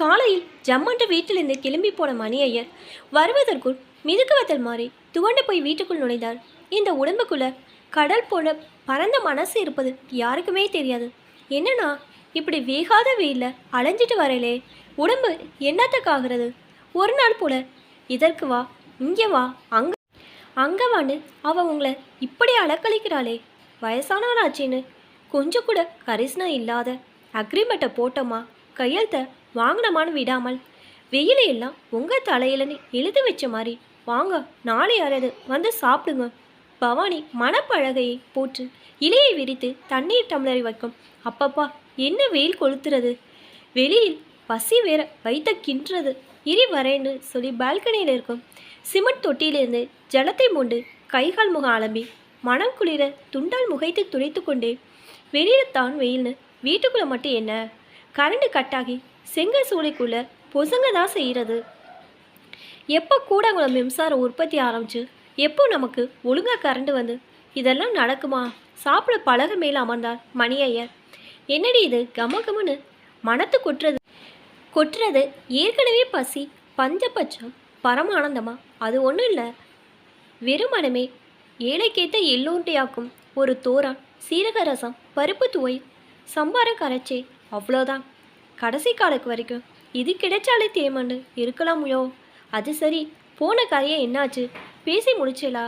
காலையில் ஜம்மன்று வீட்டிலிருந்து கிளம்பி போன மணி ஐயர் வருவதற்குள் மிதுக்குவத்தல் மாறி துவண்டு போய் வீட்டுக்குள் நுழைந்தார். இந்த உடம்புக்குள்ள கடல் போல பரந்த மனசு இருப்பது யாருக்குமே தெரியாது. என்னன்னா இப்படி வேகாத வெயில்ல அலைஞ்சிட்டு வரையிலே உடம்பு என்னத்துக்காகிறது? ஒரு நாள் போல இதற்கு வா, இங்கே வா, அங்கே வான்னு அவ உங்களை இப்படி அலக்களிக்கிறாளே. வயசானவராச்சின்னு கொஞ்சம் கூட கரிசனம் இல்லாத அக்ரிமெண்ட்டை போட்டோமா கையெழுத்த வாங்கினமான்னு விடாமல் வெயிலையெல்லாம் உங்கள் தலையிலன்னு எழுதி வச்ச மாதிரி வாங்க, நாளை யாராவது வந்து சாப்பிடுங்க. பவானி மணப்பழகையை போட்டு இலையை விரித்து தண்ணீர் டம்ளரை வைக்கும். அப்பப்பா என்ன வெயில் கொளுத்துறது, வெளியில் பசி வேற வைத்த கின்றது இரி வரேன்னு சொல்லி பால்கனியில் இருக்கும் சிமெண்ட் தொட்டியிலிருந்து ஜலத்தை மூண்டு கைகால் முகம் அலம்பி மனம் குளிர துண்டால் முகைத்து துடைத்து கொண்டே வெளியில் தான் வெயில்னு வீட்டுக்குள்ளே மட்டும் என்ன கரண்ட் கட்டாகி செங்கல் சூளைக்குள்ளே பொசுங்க தான் செய்கிறது. எப்போ கூடங்குளம் மின்சாரம் உற்பத்தி ஆரம்பிச்சு எப்போ நமக்கு ஒழுங்காக கரண்ட் வந்து இதெல்லாம் நடக்குமா? சாப்பிட பழக மேலே அமர்ந்தார் மணி ஐயர். என்னடி இது கமகமன்னு மனத்து கொட்டுறது ஏற்கனவே பசி பஞ்சபட்சம் பரமானந்தமா? அது ஒன்றும் இல்லை, வெறுமனமே ஏழைக்கேத்த எள்ளூண்டியாக்கும் ஒரு தோரான் சீரக ரசம் பருப்பு துவை சம்பாரம் கரைச்சே, அவ்வளோதான். கடைசி காலக்கு வரைக்கும் இது கிடைச்சாலே தேமண்டு இருக்கலாமையோ? அது சரி, போன கரையை என்னாச்சு? பேசி முடிச்சேலா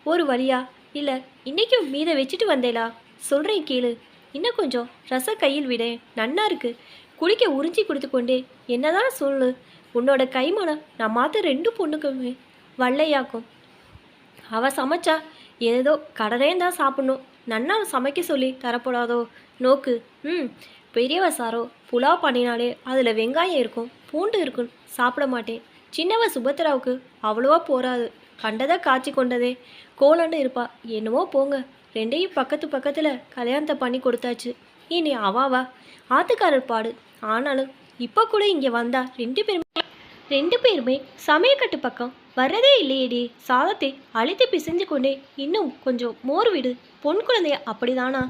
ஒரு வழியா? இல்லை இன்றைக்கும் மீதை வச்சுட்டு வந்தேலா? சொல்கிறேன் கேளு, இன்னும் கொஞ்சம் ரச கையில் விடேன், நன்னா இருக்கு. குளிக்க உறிஞ்சி கொடுத்து கொண்டே என்னதான் சொல்லு, உன்னோட கைமனம் நான் மாற்ற 2 பொண்ணுக்குமே வல்லையாக்கும். அவள் சமைச்சா ஏதோ கடனே தான் சாப்பிட்ணும், நன்னா சமைக்க சொல்லி தரப்படாதோ நோக்கு. பெரியவ சாரோ புலாவ் பண்ணினாலே அதில் வெங்காயம் இருக்கும் பூண்டு இருக்குன்னு சாப்பிட மாட்டேன். சின்னவ சுபத்ராவுக்கு அவ்வளோவா போராது, கண்டதை காய்ச்சி கொண்டதே கோலண்டு இருப்பா. என்னவோ போங்க, 2ஐயும் பக்கத்தில் கல்யாணத்தை பண்ணி கொடுத்தாச்சு. இனி அவாவா ஆத்துக்காரர் பாடு. ஆனாலும் இப்போ கூட இங்கே வந்தா 2 பேருமே சமையக்கட்டு பக்கம் வர்றதே இல்லையேடி. சாதத்தை அழித்து பிசைஞ்சு கொண்டே இன்னும் கொஞ்சம் மோர் விடு. பொன் குழந்தைய அப்படிதானா?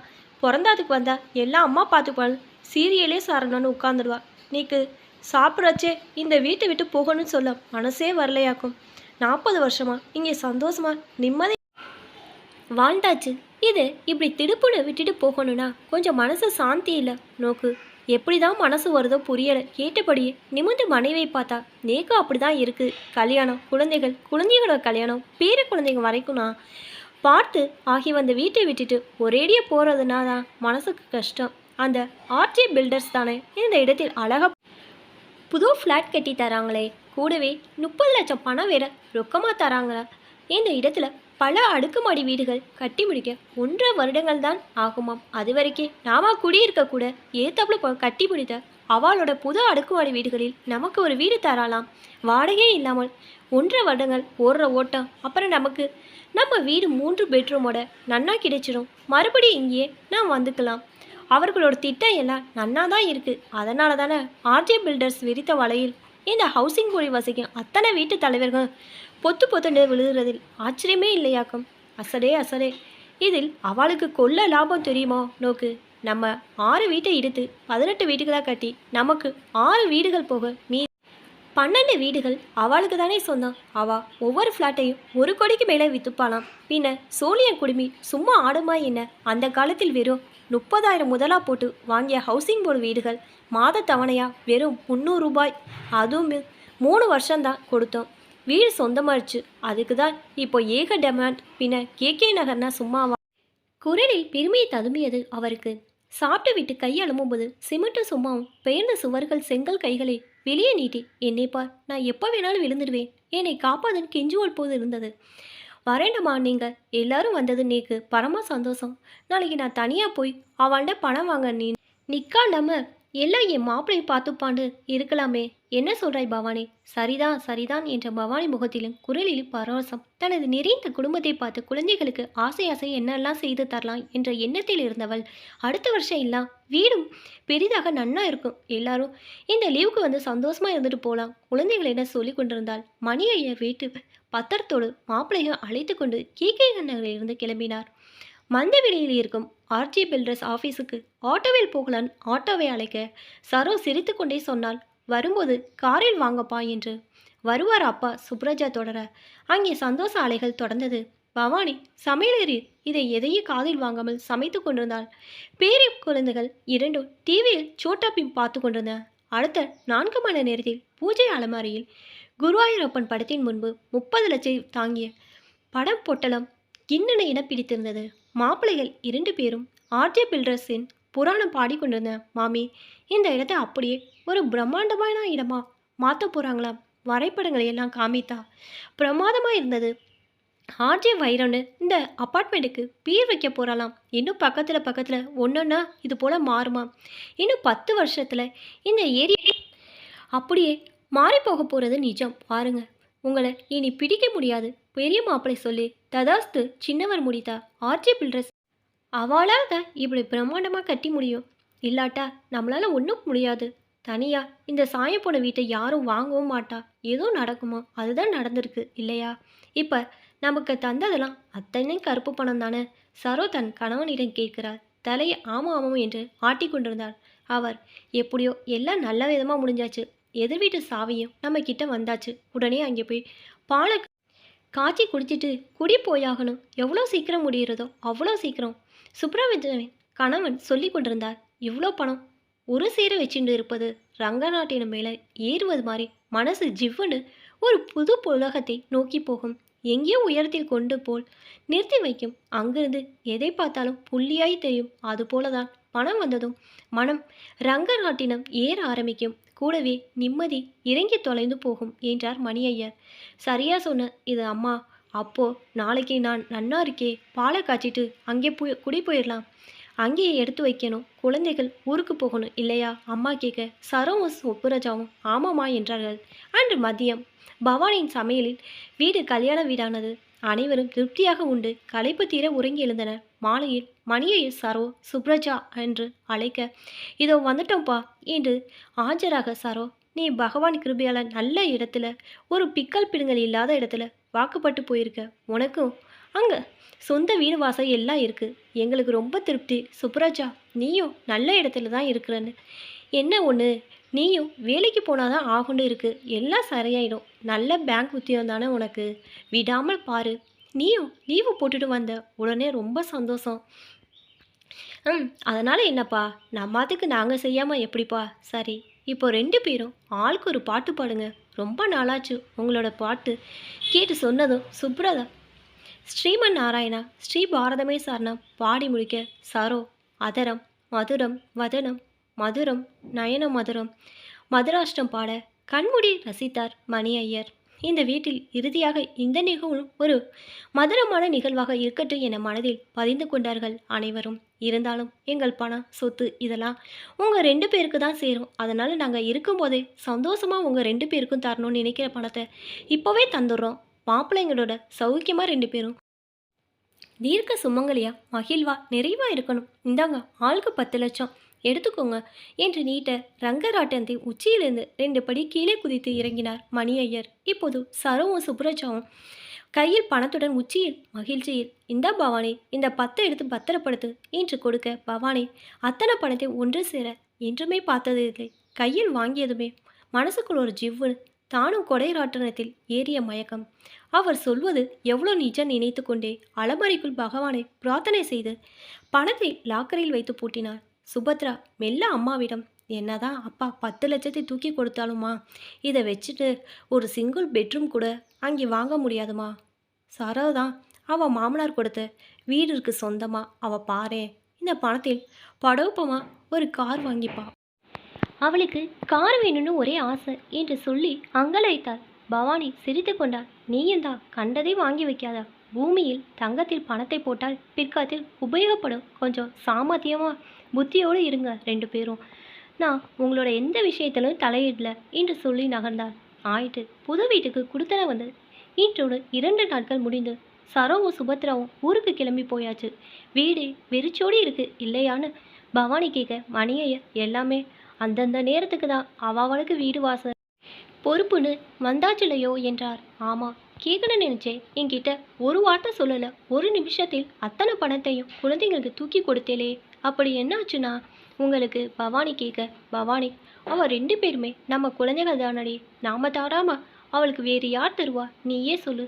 பிறந்தாதுக்கு வந்தா எல்லாம் அம்மா பார்த்துப்பாள், சீரியலே சாரணும்னு உட்காந்துடுவா. நீக்கு சாப்பிட்றச்சே இந்த வீட்டை விட்டு போகணும்னு சொல்ல மனசே வரலையாக்கும். 40 வருஷமா இங்கே சந்தோஷமா நிம்மதி வாழ்ந்தாச்சு. இது இப்படி திடுப்புன்னு விட்டுட்டு போகணும்னா கொஞ்சம் மனசு சாந்தி இல்லை நோக்கு. எப்படி தான் மனசு வருதோ புரியலை. கேட்டபடியே நிமிந்து மனைவியை பார்த்தா நேக்கும் அப்படி தான் இருக்குது. கல்யாணம், குழந்தைகளோட கல்யாணம், பேர குழந்தைங்க வரைக்கும் நான் பார்த்து ஆகி வந்த வீட்டை விட்டுட்டு ஒரேடியே போகிறதுனா தான் மனசுக்கு கஷ்டம். அந்த ஆர்ஜே பில்டர்ஸ் தானே இந்த இடத்தில் அழகாக புது ஃப்ளாட் கட்டி தராங்களே, கூடவே 30 லட்சம் பணம் வேற ரொக்கமாக தராங்களா. இந்த இடத்துல பல அடுக்குமாடி வீடுகள் கட்டி முடிக்க 1.5 வருடங்கள் தான் ஆகுமாம். அது வரைக்கும் நாம குடியிருக்க கூட ஏத்தாப்புல கட்டி முடித்த அவளோட புது அடுக்குமாடி வீடுகளில் நமக்கு ஒரு வீடு தராலாம், வாடகையே இல்லாமல். 1.5 வருடங்கள் ஓடுற ஓட்டம், அப்புறம் நமக்கு நம்ம வீடு 3 பெட்ரூமோட நன்னா கிடைச்சிடும். மறுபடியும் இங்கேயே நாம் வந்துக்கலாம். அவர்களோட திட்டம் எல்லாம் நன்னா தான் இருக்குது. அதனால தானே ஆர்ஜே பில்டர்ஸ் விரித்த வலையில் இந்த ஹவுசிங் போர்டு வசிக்கும் அத்தனை வீட்டு தலைவர்கள் பொத்துண்டு விழுகிறதில் ஆச்சரியமே இல்லையாக்கும். அசடே இதில் அவளுக்கு கொள்ள லாபம் தெரியுமோ நோக்கு. நம்ம 6 வீட்டை எடுத்து 18 வீடுகளாக கட்டி நமக்கு 6 வீடுகள் போக 12 வீடுகள் அவளுக்கு தானே சொன்னான். ஒவ்வொரு ஃப்ளாட்டையும் 1 கோடிக்கு மேலே விற்றுப்பாளாம். பின்ன சோழியன் குடுமி சும்மா ஆடுமா என்ன? அந்த காலத்தில் வெறும் 30,000 முதலா போட்டு வாங்கிய ஹவுசிங் போர்டு வீடுகள் மாத தவணையா வெறும் 300 ரூபாய். அதுவும் 3 வருஷம்தான் கொடுத்தோம். வீடு சொந்தமாயிடுச்சு. அதுக்கு தான் இப்போ ஏக டெமாண்ட். பின்ன கேகே நகர்னா சும்மாவா? குரலில் பெருமையை ததும்பியது அவருக்கு. சாப்பிட்டு விட்டு கை அலம்பும்போது சிமெண்ட்டும் சும்மாவும் பெயர்ந்த சுவர்கள் செங்கல் கைகளை வெளியே நீட்டி, என்னை பார், நான் எப்போ வேணாலும் விழுந்துடுவேன், என்னை காப்பாதுன்னு கெஞ்சுவோல் போது இருந்தது. வரேண்டம்மா, நீங்கள் எல்லாரும் வந்தது நேக்கு பரமா சந்தோஷம். நாளைக்கு நான் தனியாக போய் அவன்கிட்ட பணம் வாங்க நிற்காண்டாம எல்லாம் என் மாப்பிள்ளையை பார்த்துப்பாண்டு இருக்கலாமே. என்ன சொல்கிறாய் பவானி? சரிதான் என்ற பவானி முகத்திலும் குரலிலும் பரவசம். தனது நிறைந்த குடும்பத்தை பார்த்து குழந்தைகளுக்கு ஆசை என்னெல்லாம் செய்து தரலாம் என்ற எண்ணத்தில் இருந்தவள், அடுத்த வருஷம் எல்லாம் வீடும் பெரிதாக நன்னா இருக்கும், எல்லாரும் இந்த லீவுக்கு வந்து சந்தோஷமாக இருந்துட்டு போகலாம் குழந்தைகள் என்ன சொல்லி கொண்டிருந்தாள். மணி ஐயர் வீட்டு பத்திரத்தோடு மாப்பிள்ளையும் அழைத்து கொண்டு கேகே நகரில் இருந்து கிளம்பினார். மந்தவெளியில் இருக்கும் ஆர்ஜே பில்டர்ஸ் ஆஃபீஸுக்கு ஆட்டோவில் போகலான் ஆட்டோவை அழைக்க சரோ சிரித்து கொண்டே சொன்னாள், வரும்போது காரில் வாங்கப்பா என்று வருவார் அப்பா சுப்ரஜா தொடர அங்கே சந்தோஷ அலைகள் தொடர்ந்தது. பவானி சமையலறையில் இதை எதையும் காதில் வாங்காமல் சமைத்து கொண்டிருந்தாள். பேரி குழந்தைகள் இரண்டும் டிவியில் சோட்டா பீம் பார்த்து கொண்டிருந்தன. அடுத்த 4 மணி நேரத்தில் பூஜை அலமாரியில் குருவாயூரப்பன் படத்தின் முன்பு 30 லட்சம் தாங்கிய படம் பொட்டலம் கிண்ணன என பிடித்திருந்தது. மாப்பிள்ளைகள் 2 பேரும் ஆர்ஜே பில்டர்ஸின் புராணம் பாடிக்கொண்டிருந்த மாமி, இந்த இடத்த அப்படியே ஒரு பிரம்மாண்டமான இடமா மாற்ற போகிறாங்களாம். வரைபடங்களை எல்லாம் காமித்தா பிரமாதமாக இருந்தது. ஆர்ஜே வைரன்னு இந்த அப்பார்ட்மெண்ட்டுக்கு பேர் வைக்க போகிறாளாம். இன்னும் பக்கத்தில் ஒன்றொன்னா இது போல் மாறுமா. இன்னும் 10 வருஷத்தில் இந்த ஏரியா அப்படியே மாறி போக போகிறது நிஜம். பாருங்க, உங்களை இனி பிடிக்க முடியாது. பெரிய மாப்பிள்ளை சொல்லி ததாஸ்து சின்னவர் முடித்தா. ஆர்ஜே பில்டர்ஸ் அவளால் தான் இப்படி பிரம்மாண்டமாக கட்டி முடியும். இல்லாட்டா நம்மளால் ஒன்றும் முடியாது. தனியாக இந்த சாயம் போன வீட்டை யாரும் வாங்கவும் மாட்டா. ஏதோ நடக்குமோ அதுதான் நடந்திருக்கு இல்லையா? இப்போ நமக்கு தந்ததெல்லாம் அத்தனை கருப்பு பணம் தானே? சரோ தன் கணவனிடம் கேட்கிறார். தலையை ஆமாம் என்று ஆட்டி கொண்டிருந்தார். அவர் எப்படியோ எல்லாம் நல்ல விதமாக முடிஞ்சாச்சு. எதிர் வீட்டு சாவியும் நம்ம கிட்ட வந்தாச்சு. உடனே அங்கே போய் பாலை காய்ச்சி குடிச்சிட்டு குடி போயாகணும். எவ்வளோ சீக்கிரம் முடிகிறதோ அவ்வளோ சீக்கிரம். சுப்ரவிஜயன் கணவன் சொல்லி கொண்டிருந்தார். இவ்வளோ பணம் ஒரு சேர வச்சுட்டு இருப்பது ரங்கநாட்டின மேலே ஏறுவது மாதிரி மனசு ஜிவ்வுன்னு ஒரு புது உலகத்தை நோக்கி போகும். எங்கேயோ உயரத்தில் கொண்டு போல் நிறுத்தி வைக்கும். அங்கிருந்து எதை பார்த்தாலும் புள்ளியாய் தெரியும். அதுபோலதான் பணம் வந்ததும் மனம் ரங்கநாட்டினம் ஏற ஆரம்பிக்கும். கூடவே நிம்மதி இறங்கி தொலைந்து போகும் என்றார் மணியையர். சரியா சொன்ன இது அம்மா. அப்போ நாளைக்கு நான் நன்னா இருக்கே, பாலை காய்ச்சிட்டு அங்கே குடி போயிடலாம். அங்கேயே எடுத்து வைக்கணும். குழந்தைகள் ஊருக்கு போகணும் இல்லையா? அம்மா கேட்க சரவும் சுப்புரஜாவும் ஆமாம்மா என்றார்கள். அன்று மதியம் பவானியின் சமையலில் வீடு கல்யாண வீடானது. அனைவரும் திருப்தியாக உண்டு களைப்பு தீர உறங்கி எழுந்தனர். மாலையில் மணியை சரோ சுப்ரஜா என்று அழைக்க, இதோ வந்துட்டோம்ப்பா என்று ஆஜராக, சரோ நீ பகவான் கிருபையால் நல்ல இடத்துல ஒரு பிக்கல் பிடுங்கல் இல்லாத இடத்துல வாக்குப்பட்டு போயிருக்க. உனக்கும் அங்கே சொந்த வீடு வாசல் எல்லாம் இருக்குது. எங்களுக்கு ரொம்ப திருப்தி. சுப்ரஜா நீயும் நல்ல இடத்துல தான் இருக்கிறன்னு. என்ன ஒன்று, நீயும் வேலைக்கு போனாதான் ஆகுண்டு இருக்குது. எல்லாம் சரியாயிடும். நல்ல பேங்க் உத்தியோகம் தானே உனக்கு. விடாமல் பாரு. நீயும் லீவு போட்டுட்டு வந்த உடனே ரொம்ப சந்தோஷம். அதனால் என்னப்பா, நம்மாத்துக்கு நாங்கள் செய்யாமல் எப்படிப்பா? சரி, இப்போ 2 பேரும் ஆளுக்கு ஒரு பாட்டு பாடுங்க. ரொம்ப நாளாச்சு உங்களோட பாட்டு கேட்டு சொன்னதும் சுப்ரதா ஸ்ரீமன் நாராயணா ஸ்ரீ பாரதமே சரணம் பாடி முடிக்க, சரோ அதரம் மதுரம் வதனம் மதுரம் நயன மதுரம் மதுராஷ்டம் பாட கண்முடி ரசித்தார் மணி ஐயர். இந்த வீட்டில் இறுதியாக இந்த நிகழ்வும் ஒரு மதுரமான நிகழ்வாக இருக்கட்டும் என மனதில் பதிந்து கொண்டார்கள் அனைவரும். இருந்தாலும் எங்கள் பணம் சொத்து இதெல்லாம் உங்கள் 2 பேருக்கு தான் சேரும். அதனால் நாங்கள் இருக்கும்போதே சந்தோஷமாக உங்கள் 2 பேருக்கும் தரணும்னு நினைக்கிற பணத்தை இப்போவே தந்துடுறோம். மாப்பிள்ளைங்களோட சௌக்கியமாக 2 பேரும் தீர்க்க சுமங்கலியா மகிழ்வா நிறைவா இருக்கணும். இந்தாங்க ஆளுக்கு 10 லட்சம் எடுத்துக்கோங்க என்று நீட்ட ரங்கராட்டத்தை உச்சியிலிருந்து 2 படி கீழே குதித்து இறங்கினார் மணி ஐயர். இப்போது சரவும் சுப்ரஜாவும் கையில் பணத்துடன் உச்சியில் மகிழ்ச்சியில், இந்த பவானி இந்த 10 எடுத்து பத்திரப்படுத்து என்று கொடுக்க, பவானி அத்தனை பணத்தை ஒன்று சேர என்றுமே பார்த்தது இல்லை. கையில் வாங்கியதுமே மனசுக்குள் ஒரு ஜிவ்வு. தானும் கொடைராட்டனத்தில் ஏறிய மயக்கம். அவர் சொல்வது எவ்வளோ நிஜம் நினைத்து கொண்டே அலமாரிக்குள் பகவானை பிரார்த்தனை செய்து பணத்தை லாக்கரில் வைத்து பூட்டினார். சுபத்ரா மெல்ல அம்மாவிடம், என்னதான் அப்பா 10 லட்சத்தை தூக்கி கொடுத்தாலுமா, இதை வச்சுட்டு ஒரு சிங்கிள் பெட்ரூம் கூட அங்கே வாங்க முடியாதுமா. சரோதான் அவள் மாமனார் கொடுத்த வீடு இருக்கு சொந்தமா. அவள் பாரு, இந்த பணத்தில் படவுப்பமா ஒரு கார் வாங்கிப்பா. அவளுக்கு கார் வேணும்னு ஒரே ஆசை என்று சொல்லி அங்கலாய்த்தார். பவானி சிரித்து கொண்டார். நீயும் தான் கண்டதை வாங்கி வைக்காத. பூமியில் தங்கத்தில் பணத்தை போட்டால் பிற்காலத்தில் உபயோகப்படும். கொஞ்சம் சாமர்த்தியமாக புத்தியோடு இருங்க 2 பேரும். நான் உங்களோட எந்த விஷயத்திலும் தலையிடல என்று சொல்லி நகர்ந்தார். ஆயிட்டு புது வீட்டுக்கு கொடுத்தன வந்தது. இன்றோடு 2 நாட்கள் முடிந்து சரோவும் சுபத்ராவும் ஊருக்கு கிளம்பி போயாச்சு. வீடு வெறிச்சோடி இருக்கு இல்லையான்னு பவானி கேட்க, மணியைய எல்லாமே அந்தந்த நேரத்துக்கு தான் அவளுக்கு வீடு வாசல் பொறுப்புன்னு வந்தாச்சுலையோ என்றார். ஆமாம், கேட்கணும்னு நினச்சேன். என்கிட்ட ஒரு வார்த்தை சொல்லலை. ஒரு நிமிஷத்தில் அத்தனை பணத்தையும் குழந்தைங்களுக்கு தூக்கி கொடுத்தேலே, அப்படி என்னாச்சுன்னா உங்களுக்கு பவானி கேட்க, பவானி அவள் 2 பேருமே நம்ம குழந்தைகள் தானடி, நாம தாராம அவளுக்கு வேறு யார் தருவா, நீயே சொல்லு.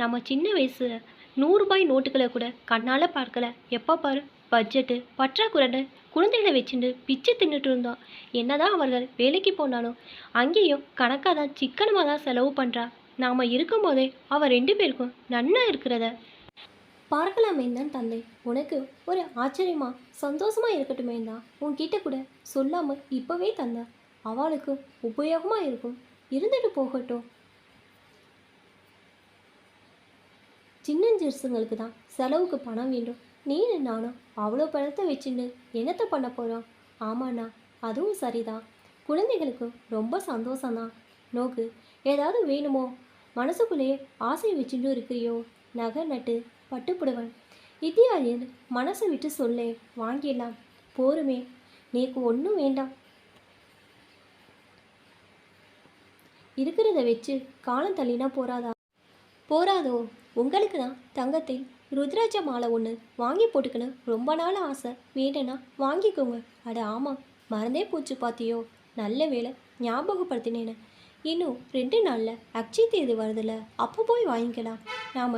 நம்ம சின்ன வயசுல ₹100 நோட்டுகளை கூட கண்ணால் பார்க்கல. எப்போ பாரு பட்ஜெட்டு பற்றாக்குறைன்னு குழந்தைகளை வச்சுட்டு பிச்சு தின்னுட்டு இருந்தோம். என்னதான் அவர்கள் வேலைக்கு போனாலும் அங்கேயும் கணக்காக தான் சிக்கனமாக தான் செலவு பண்ணுறா. நாம் இருக்கும்போதே அவள் 2 பேருக்கும் நன்னா இருக்கிறத பார்க்கலாமே தான் தந்தை. உனக்கு ஒரு ஆச்சரியமா சந்தோஷமா இருக்கட்டுமே தான் உன்கிட்ட கூட சொல்லாமல் இப்போவே தந்தா. அவளுக்கு உபயோகமாக இருக்கும், இருந்துட்டு போகட்டும். சின்னஞ்சிறுசுங்களுக்கு தான் செலவுக்கு பணம் வேண்டும். நீ நானும் அவ்வளோ பணத்தை வச்சுட்டு என்னத்தை பண்ண போகிறோம்? ஆமாண்ணா, அதுவும் சரிதான். குழந்தைகளுக்கு ரொம்ப சந்தோஷம்தான். நோக்கு, ஏதாவது வேணுமோ? மனசுக்குள்ளேயே ஆசை வச்சுட்டு இருக்கிறியோ? நகை நட்டு பட்டுப்புடுவன் இத்தியாதின்னு மனசை விட்டு சொல்லே, வாங்கிடலாம். போருமே, நீக்கு ஒன்றும் வேண்டாம். இருக்கிறத வச்சு காலம் தள்ளினா போராதோ? உங்களுக்கு தான் தங்கத்தில் ருத்ராட்ச மாலை ஒன்று வாங்கி போட்டுக்கணும் ரொம்ப நாள் ஆசை. வேணுன்னா வாங்கிக்கோங்க. அட ஆமாம், மறந்தே போச்சு பார்த்தியோ, நல்ல வேலை ஞாபகப்படுத்தினேன்னு. இன்னும் 2 நாளில் அக்ஷய தேதி வருதில்ல, அப்போ போய் வாங்கிக்கலாம். நாம்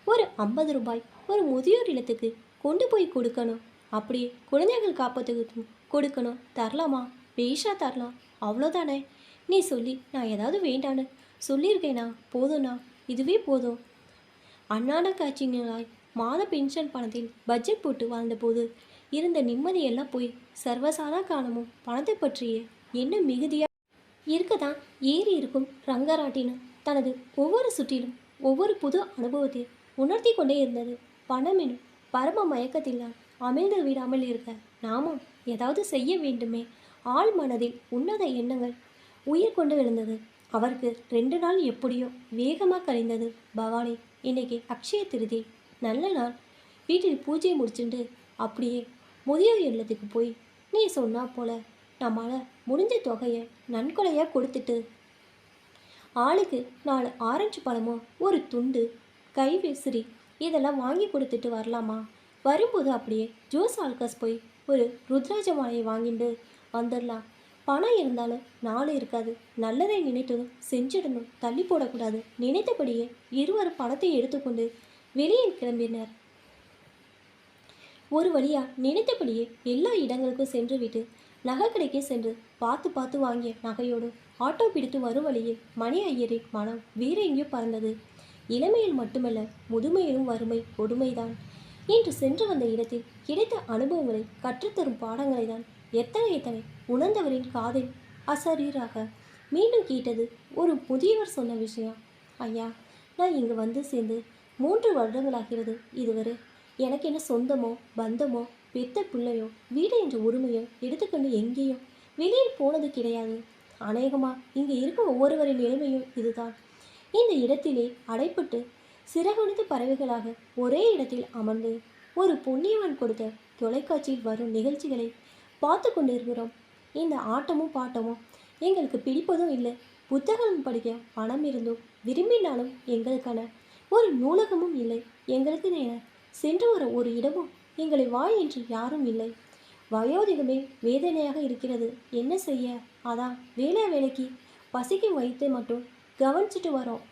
ஒரு ₹50 ஒரு முதியோர் இல்லத்துக்கு கொண்டு போய் கொடுக்கணும். அப்படியே குழந்தைகள் காப்பத்துக்கு கொடுக்கணும். தரலாமா? பேஷா தரலாம், அவ்வளோதானே. நீ சொல்லி நான் ஏதாவது வேண்டான்னு சொல்லியிருக்கேனா? போதும்ண்ணா, இதுவே போதும். அன்னாட காட்சிகளாய் மாத பென்ஷன் பணத்தில் பட்ஜெட் போட்டு வாழ்ந்தபோது இருந்த நிம்மதியெல்லாம் போய் சர்வசாதா காலமும் பணத்தை பற்றியே என்ன மிகுதியாக இருக்கதான் ஏறி இருக்கும் ரங்கராட்டினம் தனது ஒவ்வொரு சுற்றிலும் ஒவ்வொரு புது அனுபவத்தை உணர்த்தி கொண்டே இருந்தது. பணம் எனும் பரம மயக்கத்தில் தான் அமிழ்ந்து விடாமல் இருக்க நாமும் ஏதாவது செய்ய வேண்டுமே. ஆள் மனதில் உன்னத எண்ணங்கள் உயிர் கொண்டு எழுந்தது. அவருக்கு 2 நாள் எப்படியோ வேகமாக கழிந்தது. பவானி, இன்னைக்கு அக்ஷய திருதி, நல்ல நாள். வீட்டில் பூஜையை முடிச்சுட்டு அப்படியே முதியோர் இல்லத்துக்கு போய் நீ சொன்னா போல நம்மளால் முடிஞ்ச தொகையை நன்கொடையாக கொடுத்துட்டு ஆளுக்கு 4 ஆரஞ்சு பழமோ ஒரு துண்டு கை விசிறி இதெல்லாம் வாங்கி கொடுத்துட்டு வரலாமா? வரும்போது அப்படியே ஜோஸ் ஆல்கஸ் போய் ஒரு ருத்ராஜ மாலையை வாங்கிட்டு வந்துடலாம். பணம் இருந்தாலும் நாள் இருக்காது. நல்லதை நினைத்ததும் செஞ்சிடணும், தள்ளி போடக்கூடாது. நினைத்தபடியே இருவரும் பணத்தை எடுத்துக்கொண்டு வெளியில் கிளம்பினர். ஒரு வழியா நினைத்தபடியே எல்லா இடங்களுக்கும் சென்று விட்டு நகை கடைக்கு சென்று பார்த்து வாங்கிய நகையோடு ஆட்டோ பிடித்து வரும் வழியில் மணி ஐயரின் மனம் வேற எங்கேயோ பறந்தது. இளமையில் மட்டுமல்ல, முதுமையிலும் வறுமை கொடுமைதான். இன்று சென்று வந்த இடத்தில் கிடைத்த அனுபவங்களை கற்றுத்தரும் பாடங்களை தான் எத்தனை உணர்ந்தவரின் காதில் அசரீராக மீண்டும் கேட்டது ஒரு முதியவர் சொன்ன விஷயம். ஐயா, நான் இங்கு வந்து சேர்ந்து 3 வருடங்களாகிறது. இதுவரை எனக்கு என்ன சொந்தமோ பந்தமோ பெத்த பிள்ளையோ வீடு என்ற உரிமையோ எடுத்துக்கொண்டு எங்கேயும் வெளியில் போனது கிடையாது. அநேகமாக இங்கே இருக்கும் ஒவ்வொருவரின் நிலைமையும் இதுதான். இந்த இடத்திலே அடைப்பட்டு சிறகுணித்த பறவைகளாக ஒரே இடத்தில் அமர்ந்து ஒரு புண்ணியவன் கொடுத்த தொலைக்காட்சியில் வரும் நிகழ்ச்சிகளை பார்த்து கொண்டிருக்கிறோம். இந்த ஆட்டமும் பாட்டமும் எங்களுக்கு பிடிப்பதும் இல்லை. புத்தகம் படிக்க பணம் இருந்தும் விரும்பினாலும் எங்களுக்கான ஒரு நூலகமும் இல்லை. எங்களுக்கு சென்று வர ஒரு இடமும் எங்களை வாய் என்று யாரும் இல்லை. வயோதிகமே வேதனையாக இருக்கிறது. என்ன செய்ய? அதான் வேலைக்கு பசிக்கும் வைத்து மட்டும் கவனிச்சுட்டு வரோம்.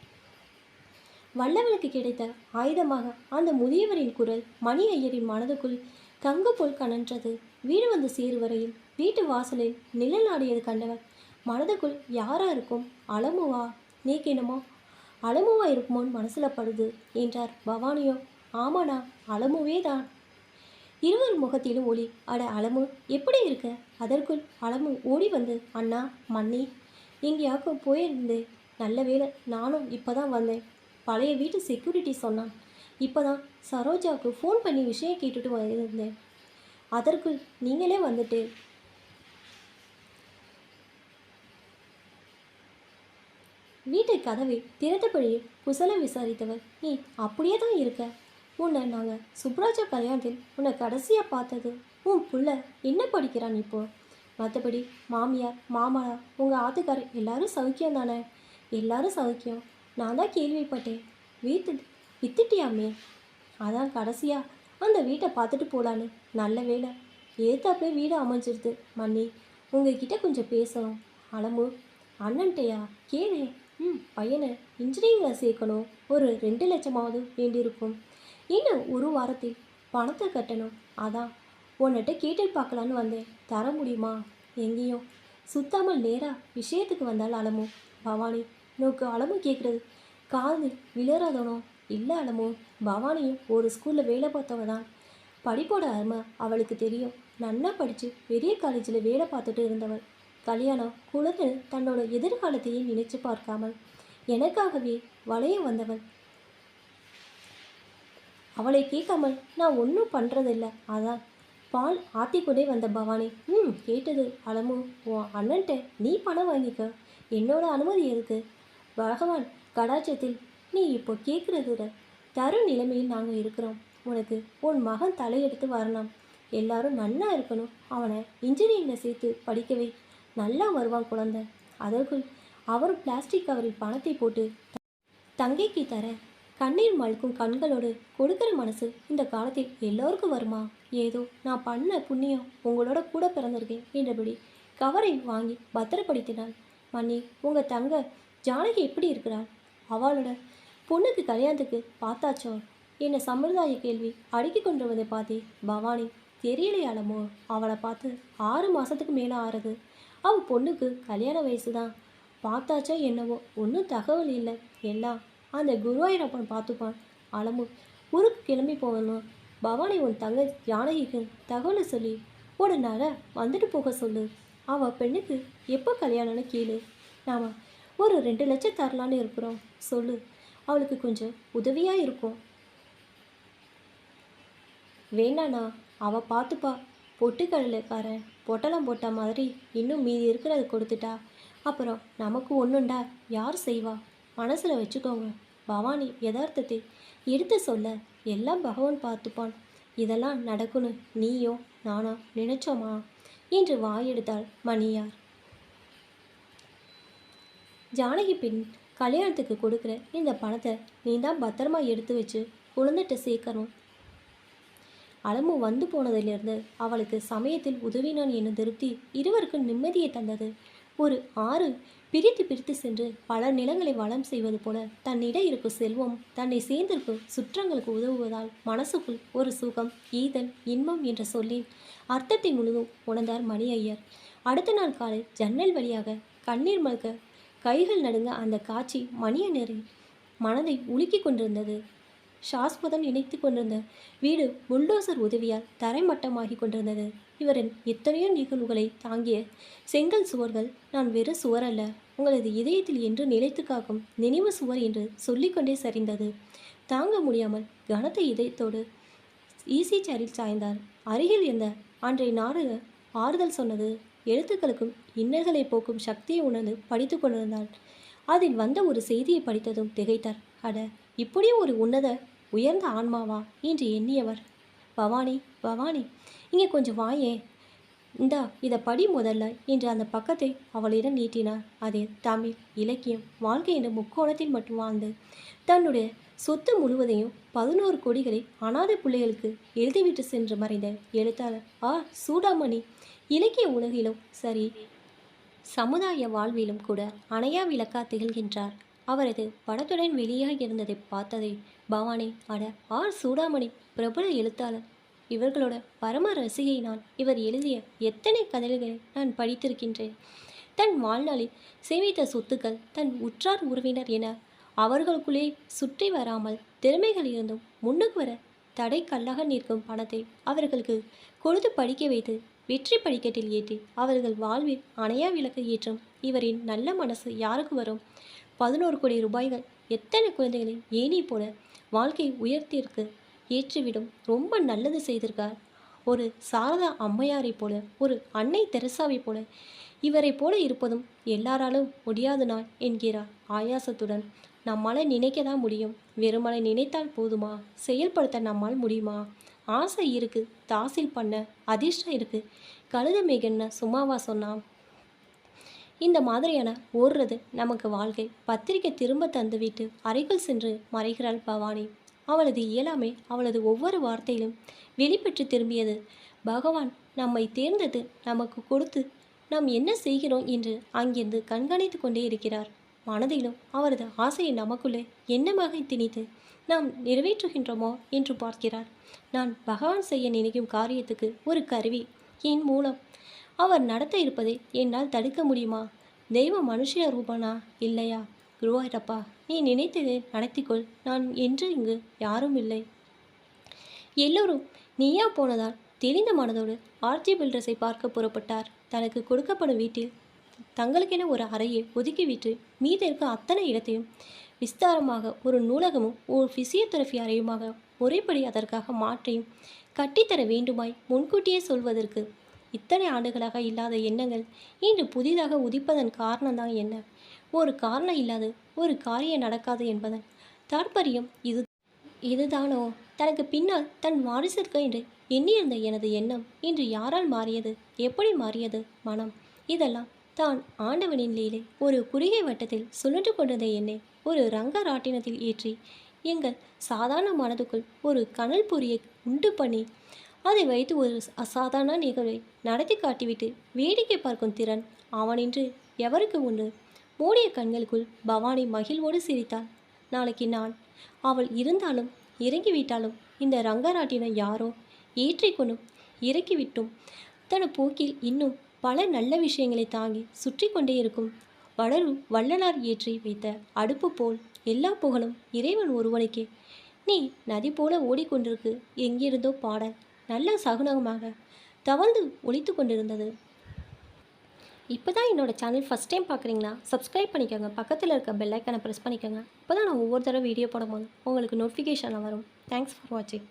வல்லவனுக்கு கிடைத்த ஆயுதமாக அந்த முதியவரின் குரல் மணி ஐயரின் மனதுக்குள் கங்கு போல் கனன்றது. வீடு வந்து சேருவரையில் வீட்டு வாசலில் நிழலாடியது கண்டவர் மனதுக்குள் யாரா இருக்கும்? அலமுவா? நீக்கினமோ அலமுவா இருக்குமோன்னு மனசில் படுது என்றார். பவானியோ, ஆமாண்ணா, அலமுவே தான். இருவர் முகத்திலும் ஒளி. அட அலமு, எப்படி இருக்க? அதற்குள் அலமு ஓடி வந்து, அண்ணா மன்னி, எங்கேயாக்கும் போயிருந்து. நல்ல வேலை, நானும் இப்போ தான் வந்தேன். பழைய வீட்டு செக்யூரிட்டி சொன்னான். இப்போ தான் சரோஜாவுக்கு ஃபோன் பண்ணி விஷயம் கேட்டுட்டு வந்திருந்தேன். அதற்குள் நீங்களே வந்துட்டு. வீட்டு கதவை திறந்தபடியே குசலம் விசாரித்தவர், நீ அப்படியே தான் இருக்க. உன்னை நாங்கள் சுப்ராஜா கல்யாணத்தில் உன்னை கடைசியாக பார்த்தது. உன் புள்ள என்ன படிக்கிறான் இப்போ? மற்றபடி மாமியார் மாமனார் உங்கள் ஆத்துக்காரர் எல்லாரும் சௌக்கியம் தானே? எல்லாரும் சௌக்கியம். நான் தான் கேள்விப்பட்டேன் வீட்டு வித்துட்டியாமே. அதான் கடைசியாக அந்த வீட்டை பார்த்துட்டு போகலான்னு. நல்ல வேலை, ஏத்தாப்புல வீடு அமைஞ்சிருது. மன்னி, உங்ககிட்ட கொஞ்சம் பேசணும். அலமு, அண்ணன்ட்டையா? கேளு. பையனை இன்ஜினியரிங்கில் சேர்க்கணும். ஒரு 2 லட்சமாவது வேண்டியிருக்கும். இன்னும் ஒரு வாரத்தில் பணத்தை கட்டணும். அதான் உன்னிட்ட கேட்டு பார்க்கலான்னு வந்தேன். தர முடியுமா? எங்கேயும் சுத்தாமல் நேராக விஷயத்துக்கு வந்தால் அலமு. பவானி, நோக்கு அலமு கேட்குறது காது விழுறதனோ? இல்லை அலமு, பவானியும் ஒரு ஸ்கூலில் வேலை பார்த்தவ தான். படிப்போட அருமை அவளுக்கு தெரியும். நன்னா படித்து பெரிய காலேஜில் வேலை பார்த்துட்டு இருந்தவள். கல்யாணம் குழந்தை தன்னோட எதிர்காலத்தையே நினைச்சு பார்க்காமல் எனக்காகவே வளைய வந்தவள். அவளை கேட்காமல் நான் ஒன்றும் பண்ணுறதில்ல. அதான் பால் ஆற்றிக்கொண்டே வந்த பவானி. கேட்டது அலமு. உன் அண்ணன்ட்ட நீ பணம் வாங்கிக்க. என்னோட அனுமதி எதுக்கு? பகவான் கடாட்சத்தில் நீ இப்போ கேட்குறது தரும் நிலைமையில் நாங்கள் இருக்கிறோம். உனக்கு உன் மகன் தலையெடுத்து வரணும். எல்லாரும் நன்னா இருக்கணும். அவனை இன்ஜினியரிங்கில் சேர்த்து படிக்கவே. நல்லா வருவான் குழந்தை. அதற்குள் அவரும் பிளாஸ்டிக் கவரில் பணத்தை போட்டு தங்கைக்கு தர கண்ணீர் மழுக்கும் கண்களோடு கொடுக்குற மனசு இந்த காலத்தில் எல்லோருக்கும் வருமா? ஏதோ நான் பண்ண புண்ணியம் உங்களோட கூட பிறந்திருக்கேன் என்றபடி கவரை வாங்கி பத்திரப்படுத்தினாள். மன்னி, உங்கள் தங்க ஜானகி எப்படி இருக்கிறாள்? அவளோட பொண்ணுக்கு கல்யாணத்துக்கு பார்த்தாச்சோ? என்னை சம்பிரதாய கேள்வி அடுக்கி கொண்டு வதை பார்த்தே. பவானி, தெரியலையாளமோ? அவளை பார்த்து 6 மாதத்துக்கு மேலே ஆறுது. அவள் பொண்ணுக்கு கல்யாண வயசு தான். பார்த்தாச்சா என்னவோ? ஒன்றும் தகவல் இல்லை. எல்லாம் அந்த குருவாயூரப்பன் பார்த்துப்பான். அலமு, ஊருக்கு கிளம்பி போகணும். பவானி, உன் தங்க ஜானகிக்கு தகவலை சொல்லி உடனால வந்துட்டு போக சொல்லு. அவள் பெண்ணுக்கு எப்போ கல்யாணம்னு கேளு. நாம் ஒரு 2 லட்சம் தரலான்னு இருக்கிறோம். சொல்லு, அவளுக்கு கொஞ்சம் உதவியாக இருக்கும். வேண்டாண்ணா, அவள் பார்த்துப்பா. பொட்டுக்கடலைக்காரன் பொட்டலம் போட்ட மாதிரி இன்னும் மீதி இருக்கிறத கொடுத்துட்டா அப்புறம் நமக்கு ஒன்றுண்டா யார் செய்வா? மனசில் வச்சுக்கோங்க. பவானி யதார்த்தத்தை எடுத்து சொல்ல, எல்லாம் பகவான் பார்த்துப்பான். இதெல்லாம் நடக்குன்னு நீயோ நானா நினைச்சோமா என்று வாயெடுத்தாள் மணியார். ஜானகி பின் கல்யாணத்துக்கு கொடுக்குற இந்த பணத்தை நீ தான் பத்திரமா எடுத்து வச்சு குழந்தைகிட்ட சேர்க்கணும். அலமு வந்து போனதிலிருந்து அவளுக்கு சமயத்தில் உதவினான் என்னும் திருப்தி இருவருக்கும் நிம்மதியை தந்தது. ஒரு ஆறு பிரித்து பிரித்து சென்று பல நிலங்களை வளம் செய்வது போல தன்னிடம் இருக்கும் செல்வம் தன்னை சேர்ந்திருக்கும் சுற்றங்களுக்கு உதவுவதால் மனசுக்குள் ஒரு சுகம், ஈதல், இன்பம் என்ற சொல்லின் அர்த்தத்தை முழுதும் உணர்ந்தார் மணி ஐயர். அடுத்த நாள் காலை ஜன்னல் வழியாக கண்ணீர் மல்க கைகள் நடுங்க அந்த காட்சி மணியனரின் மனதை உலுக்கி கொண்டிருந்தது. சாஸ்வதம் இணைத்து கொண்டிருந்த வீடு புல்டோசர் உதவியால் தரைமட்டமாகி கொண்டிருந்தது. இவரின் எத்தனையோ நிகழ்வுகளை தாங்கிய செங்கல் சுவர்கள் நான் வெறு சுவர் அல்ல, உங்களது இதயத்தில் என்று நிலைத்து காக்கும் நினைவு சுவர் என்று சொல்லிக்கொண்டே சரிந்தது. தாங்க முடியாமல் கனத்த இதயத்தோடு ஈசி சேரில் சாய்ந்தார். அருகில் இருந்த அன்றைய நாடு ஆறுதல் சொன்னது. எழுத்துக்களுக்கும் இன்னல்களை போக்கும் சக்தியை உணர்ந்து படித்து கொண்டிருந்தாள். அதில் வந்த ஒரு செய்தியை படித்ததும் திகைத்தார். அட, இப்படியும் ஒரு உயர்ந்த ஆன்மாவா என்று எண்ணியவர், பவானி, பவானி, இங்கே கொஞ்சம் வாயே, இந்தா இதை படி முதல்ல என்று அந்த பக்கத்தை அவளிடம் நீட்டினார். அதில் தமிழ், இலக்கியம், வாழ்க்கை என்ற முக்கோணத்தில் மட்டும் வாழ்ந்து தன்னுடைய சொத்து முழுவதையும் 11 கோடிகளை அனாதை பிள்ளைகளுக்கு எழுதிவிட்டு சென்று மறைந்த எழுத்தாளர் சூடாமணி இலக்கிய உலகிலும் சரி சமுதாய வாழ்விலும் கூட அணையா விளக்கா திகழ்கின்றார். அவரது படத்துடன் வெளியாக இருந்ததை பார்த்ததை பவானி, அட சூடாமணி பிரபல எழுத்தாளர், இவர்களோட பரம ரசிகை நான். இவர் எழுதிய எத்தனை கதைகளை நான் படித்திருக்கின்றேன். தன் வாழ்நாளில் சேமித்த சொத்துக்கள் தன் உற்றார் உறவினர் என அவர்களுக்குள்ளே சுற்றி வராமல் திறமைகள் இருந்தும் முன்னுக்கு வர தடை கல்லாக நிற்கும் பணத்தை அவர்களுக்கு கொடுத்து படிக்க வைத்து வெற்றி படிக்கட்டில் ஏற்றி அவர்கள் வாழ்வில் அணையா விளக்கு ஏற்றும் இவரின் நல்ல மனசு யாருக்கு வரும்? 11 கோடி ரூபாய்கள் எத்தனை குழந்தைகளை ஏனி போல வாழ்க்கை உயர்த்திற்கு ஏற்றிவிடும். ரொம்ப நல்லது செய்திருக்கார். ஒரு சாரதா அம்மையாரை போல, ஒரு அன்னை தெரசாவை போல இவரை போல இருப்பதும் எல்லாராலும் முடியாது நான் என்கிறார் ஆயாசத்துடன். நம்மால் நினைக்க தான் முடியும். வெறுமனை நினைத்தால் போதுமா? செயல்படுத்த நம்மால் முடியுமா? ஆசை இருக்கு, தாசில் பண்ண அதிர்ஷ்டம் இருக்கு. கழுத மேகன்ன சும்மாவா சொன்னான்? இந்த மாதிரியான ஓடுறது நமக்கு வாழ்க்கை. பத்திரிகை திரும்ப தந்துவிட்டு அறைக்குள் சென்று மறைகிறாள் பவானி. அவளது இயலாமை அவளது ஒவ்வொரு வார்த்தையிலும் வெளிப்பட்டு திரும்பியது. பகவான் நம்மை தேர்ந்தெடுத்து நமக்கு கொடுத்து நாம் என்ன செய்கிறோம் என்று அங்கிருந்து கண்காணித்து கொண்டே இருக்கிறார். மனதிலும் அவரது ஆசையை நமக்குள்ளே என்னமாக திணித்து நாம் நிறைவேற்றுகின்றோமோ என்று பார்க்கிறார். நான் பகவான் செய்ய நினைக்கும் காரியத்துக்கு ஒரு கருவி, என் மூலம் அவர் நடத்த இருப்பதை என்னால் தடுக்க முடியுமா? தெய்வ மனுஷ ரூபனா இல்லையா? குருவாயிரப்பா, நீ நினைத்ததை நடத்திக்கொள், நான் என்று இங்கு யாரும் இல்லை. எல்லோரும் நீயா போனதால் தெளிந்த மனதோடு ஆர்ஜி பில்டர்ஸை பார்க்க புறப்பட்டார். தனக்கு கொடுக்கப்படும் வீட்டில் தங்களுக்கென ஒரு அறையை ஒதுக்கிவிட்டு மீத இருக்க அத்தனை இடத்தையும் விஸ்தாரமாக ஒரு நூலகமும் ஒரு ஃபிசியோதெரபி அறையுமாக முறைப்படி அதற்காக மாற்றியும் கட்டித்தர வேண்டுமாய் முன்கூட்டியே சொல்வதற்கு இத்தனை ஆண்டுகளாக இல்லாத எண்ணங்கள் இன்று புதிதாக உதிப்பதன் காரணம்தான் என்ன? ஒரு காரணம் இல்லாது ஒரு காரியம் நடக்காது என்பதன் தாற்பயம் இதுதானோ? தனக்கு பின்னால் தன் வாரிசிற்கு என்று எண்ணியிருந்த எனது எண்ணம் இன்று யாரால் மாறியது? எப்படி மாறியது? மனம் இதெல்லாம் தான் ஆண்டவனின் லீலை. ஒரு குறுகிய வட்டத்தில் சுழன்று கொண்டிருந்த என்னை ஒரு ரங்கராட்டினத்தில் ஏற்றி எங்கள் சாதாரண மனதுக்குள் ஒரு கனல் பொறியை உண்டு பண்ணி அதை வைத்து ஒரு அசாதாரண நிகழ்வை நடத்தி காட்டிவிட்டு வேடிக்கை பார்க்கும் திறன் அவனின்று எவருக்கு உண்டு? மூடிய கண்களுக்குள் பவானி மகிழ்வோடு சிரித்தாள். நாளைக்கு நான் அவள் இருந்தாலும் இறங்கிவிட்டாலும் இந்த ரங்கராட்டினம் யாரோ ஏற்றிக்கொண்டும் இறக்கிவிட்டும் தன் போக்கில் இன்னும் பல நல்ல விஷயங்களை தாங்கி சுற்றி கொண்டே இருக்கும் வள்ளலார் ஏற்றி வைத்த அடுப்பு போல் எல்லா புகழும் இறைவன் ஒருவனுக்கே. நீ நதி போல ஓடிக்கொண்டிருக்கு. எங்கிருந்தோ பாடல் நல்ல சகுனமாக தவழ்ந்து ஒலித்து கொண்டிருந்தது. இப்போ தான் என்னோடய சேனல் ஃபஸ்ட் டைம் பார்க்குறீங்களா? சப்ஸ்கிரைப் பண்ணிக்கோங்க. பக்கத்தில் இருக்க பெல் ஐக்கானை ப்ரெஸ் பண்ணிக்கோங்க. இப்போ தான் நான் ஒவ்வொரு தடவை வீடியோ போடும்போது உங்களுக்கு நோட்டிஃபிகேஷன் வரும். தேங்க்ஸ் ஃபார் வாட்சிங்.